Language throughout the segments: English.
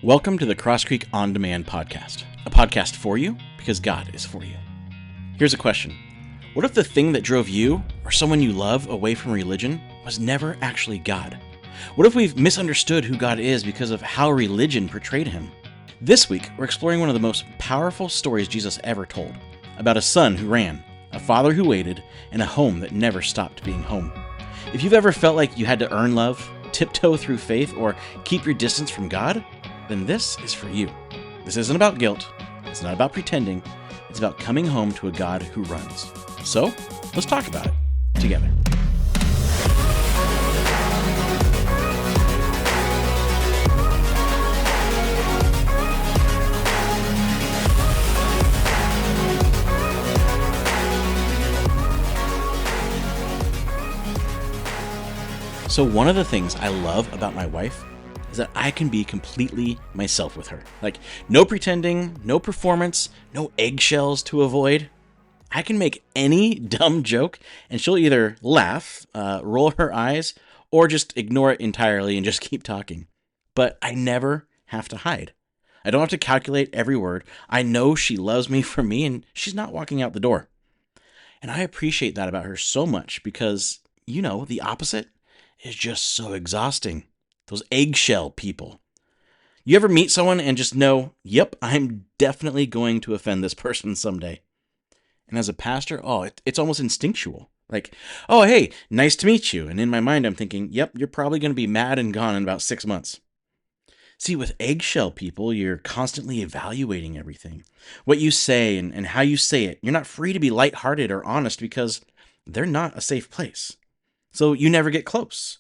Welcome to the Cross Creek On Demand podcast, a podcast for you because God is for you. Here's a question. What if the thing that drove you or someone you love away from religion was never actually God? What if we've misunderstood who God is because of how religion portrayed him? This week, we're exploring one of the most powerful stories Jesus ever told, about a son who ran, a father who waited, and a home that never stopped being home. If you've ever felt like you had to earn love, tiptoe through faith, or keep your distance from God, then this is for you. This isn't about guilt. It's not about pretending. It's about coming home to a God who runs. So, let's talk about it together. So one of the things I love about my wife is that I can be completely myself with her. Like, no pretending, no performance, no eggshells to avoid. I can make any dumb joke and she'll either laugh, roll her eyes, or just ignore it entirely and just keep talking. But I never have to hide. I don't have to calculate every word. I know she loves me for me and she's not walking out the door. And I appreciate that about her so much because, the opposite is just so exhausting. Those eggshell people. You ever meet someone and just know, yep, I'm definitely going to offend this person someday. And as a pastor, it's almost instinctual. Like, oh, hey, nice to meet you. And in my mind, I'm thinking, yep, you're probably going to be mad and gone in about 6 months. See, with eggshell people, you're constantly evaluating everything. What you say and how you say it. You're not free to be lighthearted or honest because they're not a safe place. So you never get close.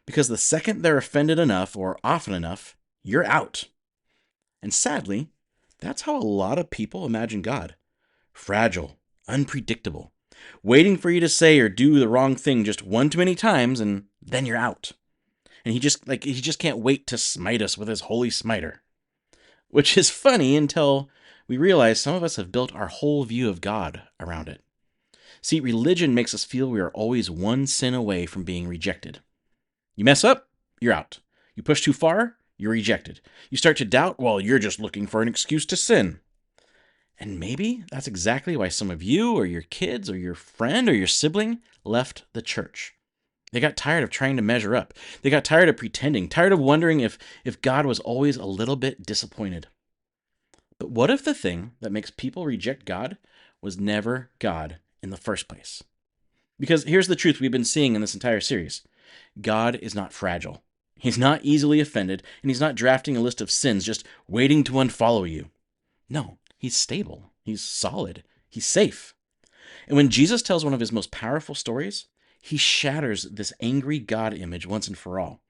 Because the second they're offended enough or often enough, you're out. And sadly, that's how a lot of people imagine God. Fragile, unpredictable, waiting for you to say or do the wrong thing just one too many times and then you're out. And he just can't wait to smite us with his holy smiter. Which is funny until we realize some of us have built our whole view of God around it. See, religion makes us feel we are always one sin away from being rejected. You mess up, you're out. You push too far, you're rejected. You start to doubt, well, you're just looking for an excuse to sin. And maybe that's exactly why some of you or your kids or your friend or your sibling left the church. They got tired of trying to measure up. They got tired of pretending, tired of wondering if God was always a little bit disappointed. But what if the thing that makes people reject God was never God in the first place? Because here's the truth we've been seeing in this entire series. God is not fragile. He's not easily offended, and he's not drafting a list of sins just waiting to unfollow you. No, he's stable. He's solid. He's safe. And when Jesus tells one of his most powerful stories, he shatters this angry God image once and for all.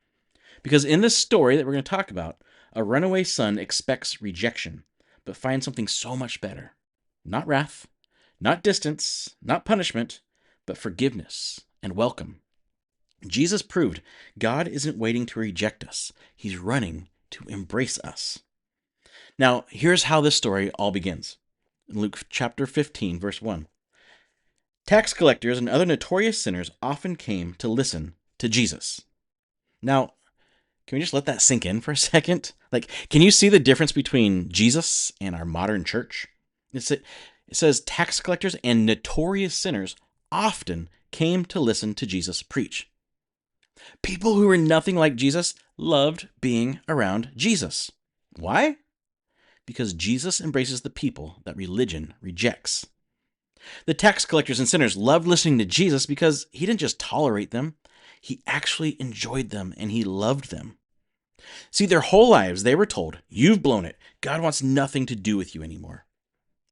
Because in this story that we're going to talk about, a runaway son expects rejection, but finds something so much better. Not wrath, not distance, not punishment, but forgiveness and welcome. Jesus proved God isn't waiting to reject us. He's running to embrace us. Now, here's how this story all begins. In Luke chapter 15, verse 1. Tax collectors and other notorious sinners often came to listen to Jesus. Now, can we just let that sink in for a second? Can you see the difference between Jesus and our modern church? It says tax collectors and notorious sinners often came to listen to Jesus preach. People who were nothing like Jesus loved being around Jesus. Why? Because Jesus embraces the people that religion rejects. The tax collectors and sinners loved listening to Jesus because he didn't just tolerate them, he actually enjoyed them and he loved them. See, their whole lives they were told, you've blown it. God wants nothing to do with you anymore.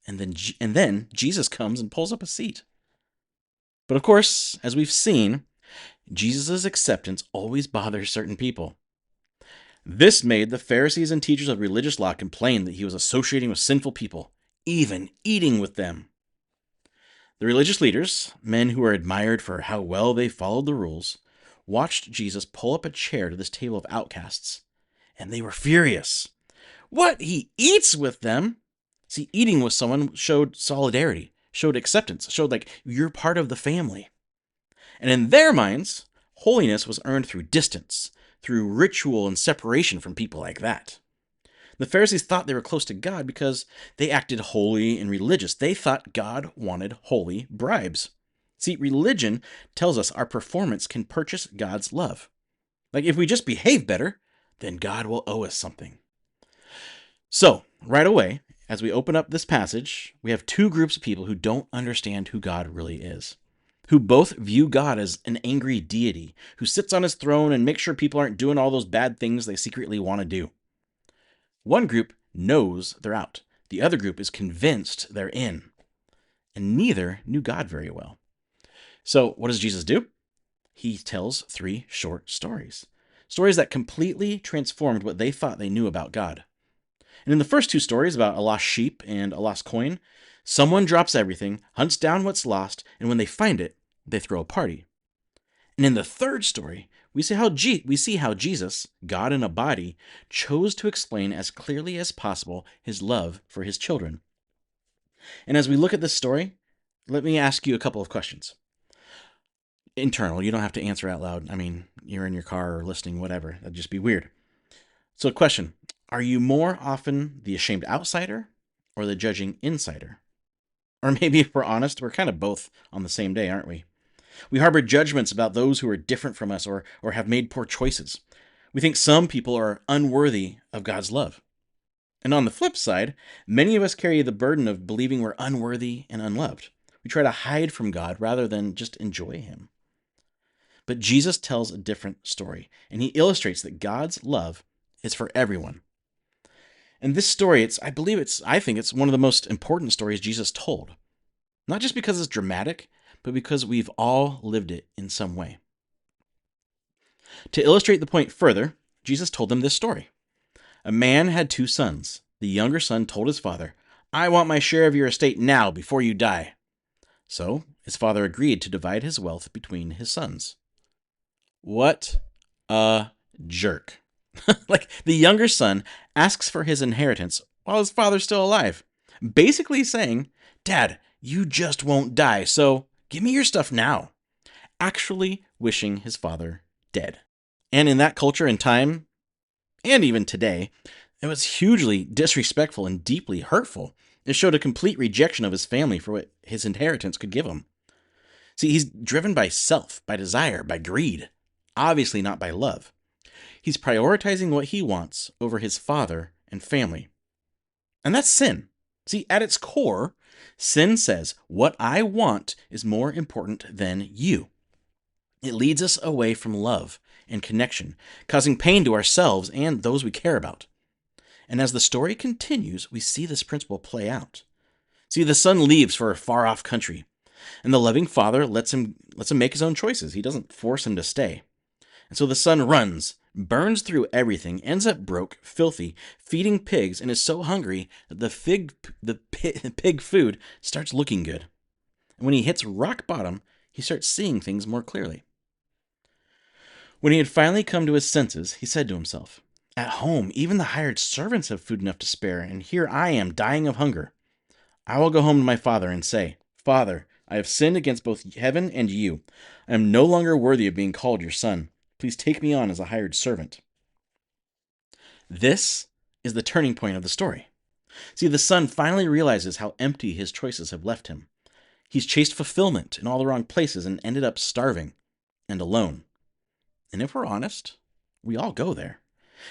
And then Jesus comes and pulls up a seat. But of course, as we've seen, Jesus' acceptance always bothers certain people. This made the Pharisees and teachers of religious law complain that he was associating with sinful people, even eating with them. The religious leaders, men who were admired for how well they followed the rules, watched Jesus pull up a chair to this table of outcasts, and they were furious. What? He eats with them? See, eating with someone showed solidarity, showed acceptance, showed you're part of the family. And in their minds, holiness was earned through distance, through ritual and separation from people like that. The Pharisees thought they were close to God because they acted holy and religious. They thought God wanted holy bribes. See, religion tells us our performance can purchase God's love. Like if we just behave better, then God will owe us something. So, right away, as we open up this passage, we have two groups of people who don't understand who God really is, who both view God as an angry deity who sits on his throne and makes sure people aren't doing all those bad things they secretly want to do. One group knows they're out. The other group is convinced they're in. And neither knew God very well. So what does Jesus do? He tells 3 short stories. Stories that completely transformed what they thought they knew about God. And in the first 2 stories about a lost sheep and a lost coin, someone drops everything, hunts down what's lost, and when they find it, they throw a party. And in the third story, we see how Jesus, God in a body, chose to explain as clearly as possible his love for his children. And as we look at this story, let me ask you a couple of questions. Internal, you don't have to answer out loud. I mean, you're in your car or listening, whatever. That'd just be weird. So, question: are you more often the ashamed outsider or the judging insider? Or maybe if we're honest, we're kind of both on the same day, aren't we? We harbor judgments about those who are different from us or have made poor choices. We think some people are unworthy of God's love. And on the flip side, many of us carry the burden of believing we're unworthy and unloved. We try to hide from God rather than just enjoy him. But Jesus tells a different story, and he illustrates that God's love is for everyone. And this story, I think it's one of the most important stories Jesus told. Not just because it's dramatic, but because we've all lived it in some way. To illustrate the point further, Jesus told them this story. A man had 2 sons. The younger son told his father, "I want my share of your estate now before you die." So his father agreed to divide his wealth between his sons. What a jerk. Like, the younger son asks for his inheritance while his father's still alive, basically saying, "Dad, you just won't die, so give me your stuff now." Actually wishing his father dead. And in that culture and time, and even today, it was hugely disrespectful and deeply hurtful. It showed a complete rejection of his family for what his inheritance could give him. See, he's driven by self, by desire, by greed, obviously not by love. He's prioritizing what he wants over his father and family. And that's sin. See, at its core, sin says, what I want is more important than you. It leads us away from love and connection, causing pain to ourselves and those we care about. And as the story continues, we see this principle play out. See, the son leaves for a far-off country, and the loving father lets him make his own choices. He doesn't force him to stay. And so the son runs, burns through everything, ends up broke, filthy, feeding pigs, and is so hungry that the pig food starts looking good. And when he hits rock bottom, he starts seeing things more clearly. When he had finally come to his senses, he said to himself, "At home, even the hired servants have food enough to spare, and here I am dying of hunger. I will go home to my father and say, 'Father, I have sinned against both heaven and you. I am no longer worthy of being called your son. Please take me on as a hired servant.'" This is the turning point of the story. See, the son finally realizes how empty his choices have left him. He's chased fulfillment in all the wrong places and ended up starving and alone. And if we're honest, we all go there.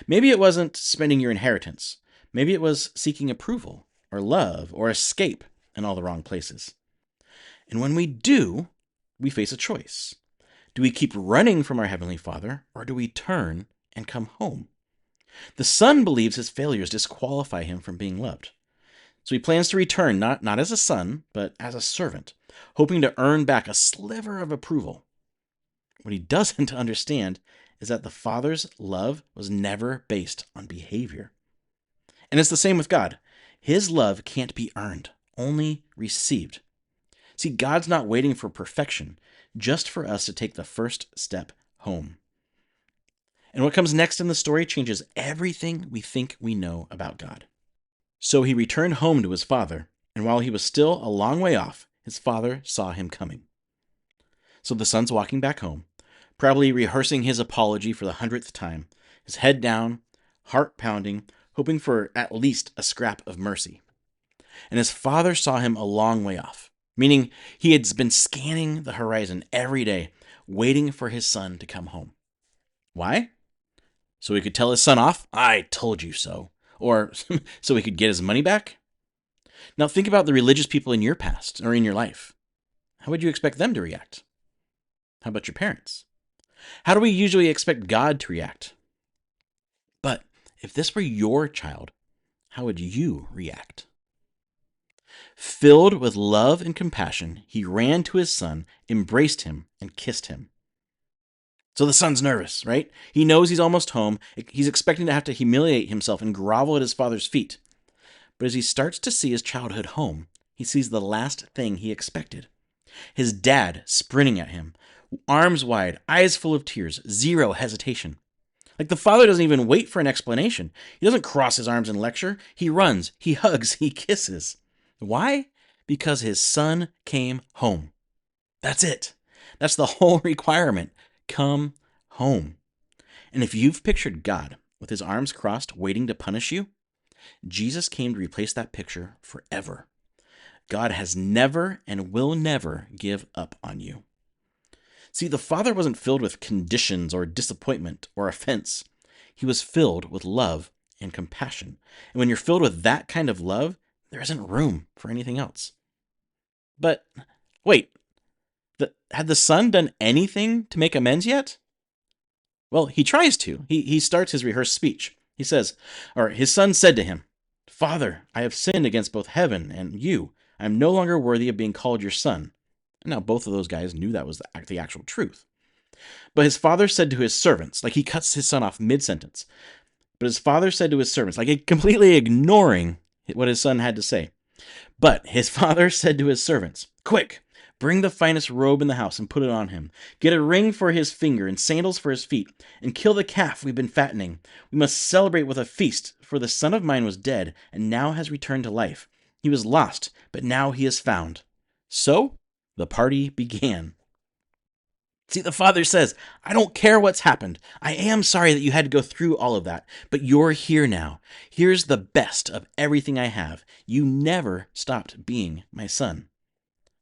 Maybe it wasn't spending your inheritance. Maybe it was seeking approval or love or escape in all the wrong places. And when we do, we face a choice. Do we keep running from our Heavenly Father, or do we turn and come home? The son believes his failures disqualify him from being loved. So he plans to return not as a son, but as a servant, hoping to earn back a sliver of approval. What he doesn't understand is that the Father's love was never based on behavior. And it's the same with God. His love can't be earned, only received. See, God's not waiting for perfection, just for us to take the first step home. And what comes next in the story changes everything we think we know about God. So he returned home to his father, and while he was still a long way off, his father saw him coming. So the son's walking back home, probably rehearsing his apology for the 100th time, his head down, heart pounding, hoping for at least a scrap of mercy. And his father saw him a long way off, meaning he had been scanning the horizon every day, waiting for his son to come home. Why? So he could tell his son off, "I told you so." Or so he could get his money back? Now think about the religious people in your past or in your life. How would you expect them to react? How about your parents? How do we usually expect God to react? But if this were your child, how would you react? Filled with love and compassion, he ran to his son, embraced him, and kissed him. So the son's nervous, right? He knows he's almost home. He's expecting to have to humiliate himself and grovel at his father's feet. But as he starts to see his childhood home, he sees the last thing he expected. His dad sprinting at him, arms wide, eyes full of tears, zero hesitation. Like the father doesn't even wait for an explanation. He doesn't cross his arms and lecture. He runs, he hugs, he kisses. Why? Because his son came home. That's it. That's the whole requirement. Come home. And if you've pictured God with his arms crossed, waiting to punish you, Jesus came to replace that picture forever. God has never and will never give up on you. See, the Father wasn't filled with conditions or disappointment or offense. He was filled with love and compassion. And when you're filled with that kind of love, there isn't room for anything else. But wait, had the Son done anything to make amends yet? Well, he tries to. He starts his rehearsed speech. He says, or his son said to him, "Father, I have sinned against both heaven and you. I am no longer worthy of being called your son." Now, both of those guys knew that was the actual truth. But his father said to his servants, like he cuts his son off mid-sentence. But his father said to his servants, like completely ignoring what his son had to say. But his father said to his servants, "Quick, bring the finest robe in the house and put it on him. Get a ring for his finger and sandals for his feet, and kill the calf we've been fattening. We must celebrate with a feast, for the son of mine was dead and now has returned to life. He was lost, but now he is found." So the party began. See, the father says, "I don't care what's happened. I am sorry that you had to go through all of that, but you're here now. Here's the best of everything I have. You never stopped being my son."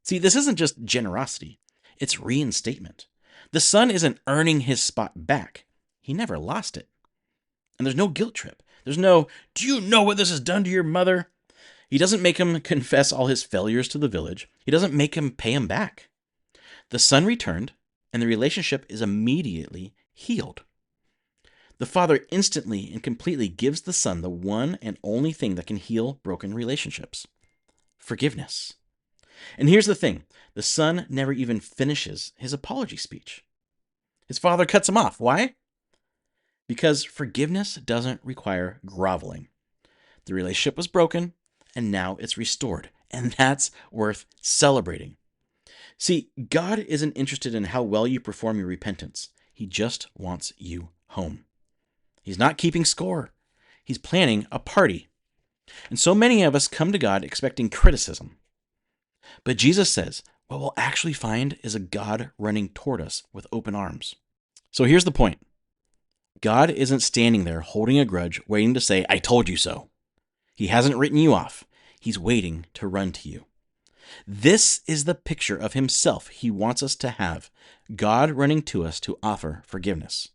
See, this isn't just generosity. It's reinstatement. The son isn't earning his spot back. He never lost it. And there's no guilt trip. There's no, "Do you know what this has done to your mother?" He doesn't make him confess all his failures to the village. He doesn't make him pay him back. The son returned, and the relationship is immediately healed. The father instantly and completely gives the son the one and only thing that can heal broken relationships: forgiveness. And here's the thing, the son never even finishes his apology speech. His father cuts him off. Why? Because forgiveness doesn't require groveling. The relationship was broken, and now it's restored. And that's worth celebrating. See, God isn't interested in how well you perform your repentance. He just wants you home. He's not keeping score. He's planning a party. And so many of us come to God expecting criticism. But Jesus says, what we'll actually find is a God running toward us with open arms. So here's the point. God isn't standing there holding a grudge, waiting to say, "I told you so." He hasn't written you off. He's waiting to run to you. This is the picture of himself he wants us to have, God running to us to offer forgiveness.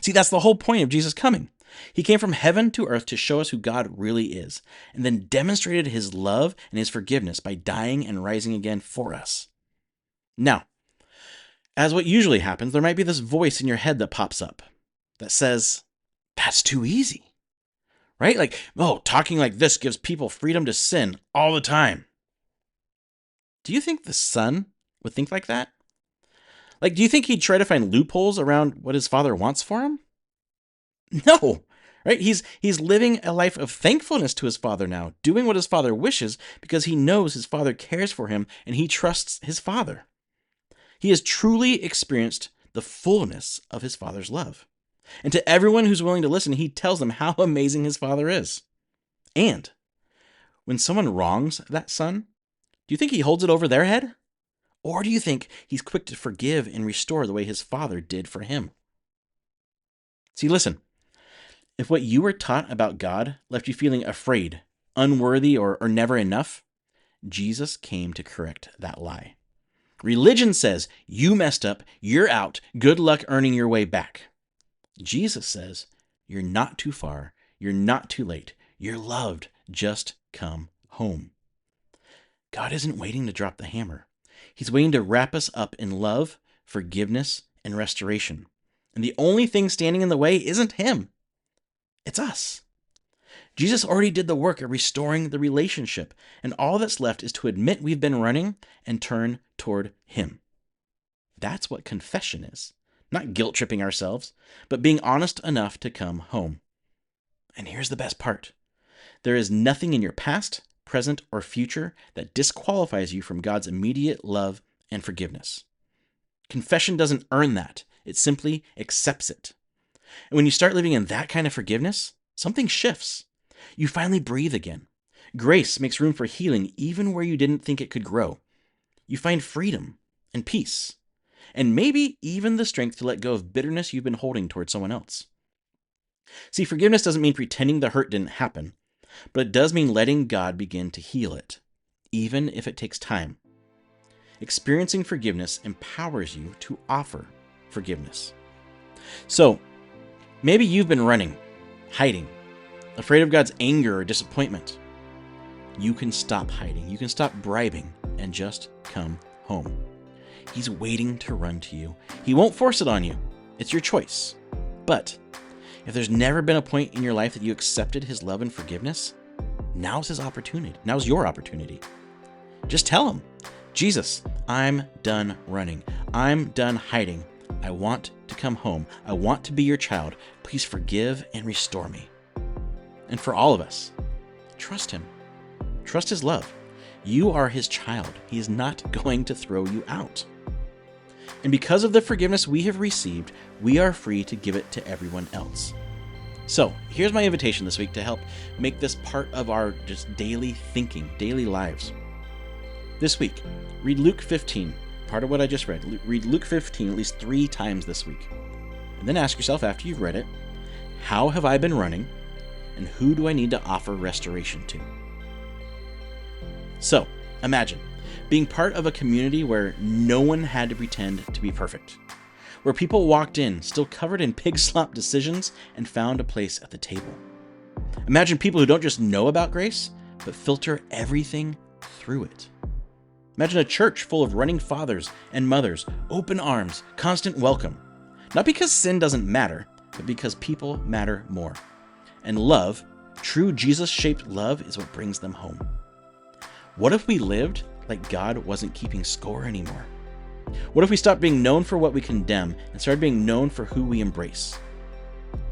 See, that's the whole point of Jesus coming. He came from heaven to earth to show us who God really is, and then demonstrated his love and his forgiveness by dying and rising again for us. Now, as what usually happens, there might be this voice in your head that pops up that says, "That's too easy." Right? Like, "Oh, talking like this gives people freedom to sin all the time." Do you think the son would think like that? Like, do you think he'd try to find loopholes around what his father wants for him? No, right? He's living a life of thankfulness to his father now, doing what his father wishes because he knows his father cares for him and he trusts his father. He has truly experienced the fullness of his father's love. And to everyone who's willing to listen, he tells them how amazing his father is. And when someone wrongs that son, do you think he holds it over their head? Or do you think he's quick to forgive and restore the way his father did for him? See, listen, If what you were taught about God left you feeling afraid, unworthy, or never enough, Jesus came to correct that lie. Religion says, you messed up, you're out, good luck earning your way back. Jesus says, you're not too far, you're not too late, you're loved, just come home. God isn't waiting to drop the hammer. He's waiting to wrap us up in love, forgiveness, and restoration. And the only thing standing in the way isn't him. It's us. Jesus already did the work of restoring the relationship, and all that's left is to admit we've been running and turn toward him. That's what confession is. Not guilt-tripping ourselves, but being honest enough to come home. And here's the best part. There is nothing in your past, present, or future that disqualifies you from God's immediate love and forgiveness. Confession doesn't earn that. It simply accepts it. And when you start living in that kind of forgiveness, something shifts. You finally breathe again. Grace makes room for healing even where you didn't think it could grow. You find freedom and peace, and maybe even the strength to let go of bitterness you've been holding towards someone else. See, forgiveness doesn't mean pretending the hurt didn't happen, but it does mean letting God begin to heal it, even if it takes time. Experiencing forgiveness empowers you to offer forgiveness. So, maybe you've been running, hiding, afraid of God's anger or disappointment. You can stop hiding. You can stop bribing and just come home. He's waiting to run to you. He won't force it on you. It's your choice. But if there's never been a point in your life that you accepted his love and forgiveness, now's his opportunity. Now's your opportunity. Just tell him, Jesus, I'm done running. I'm done hiding. I want to come home. I want to be your child. Please forgive and restore me. And for all of us, trust him. Trust his love. You are his child. He is not going to throw you out. And because of the forgiveness we have received, we are free to give it to everyone else. So here's my invitation this week to help make this part of our just daily thinking, daily lives. This week, read Luke 15, part of what I just read. Read Luke 15 at least 3 times this week. And then ask yourself after you've read it, how have I been running? And who do I need to offer restoration to? So, imagine being part of a community where no one had to pretend to be perfect, where people walked in still covered in pig slop decisions and found a place at the table. Imagine people who don't just know about grace, but filter everything through it. Imagine a church full of running fathers and mothers, open arms, constant welcome. Not because sin doesn't matter, but because people matter more. And love, true Jesus-shaped love, is what brings them home. What if we lived like God wasn't keeping score anymore? What if we stopped being known for what we condemn and started being known for who we embrace?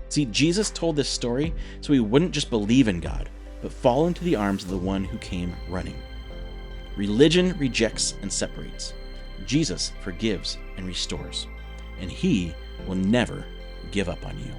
See, Jesus told this story so we wouldn't just believe in God, but fall into the arms of the one who came running. Religion rejects and separates. Jesus forgives and restores. And he will never give up on you.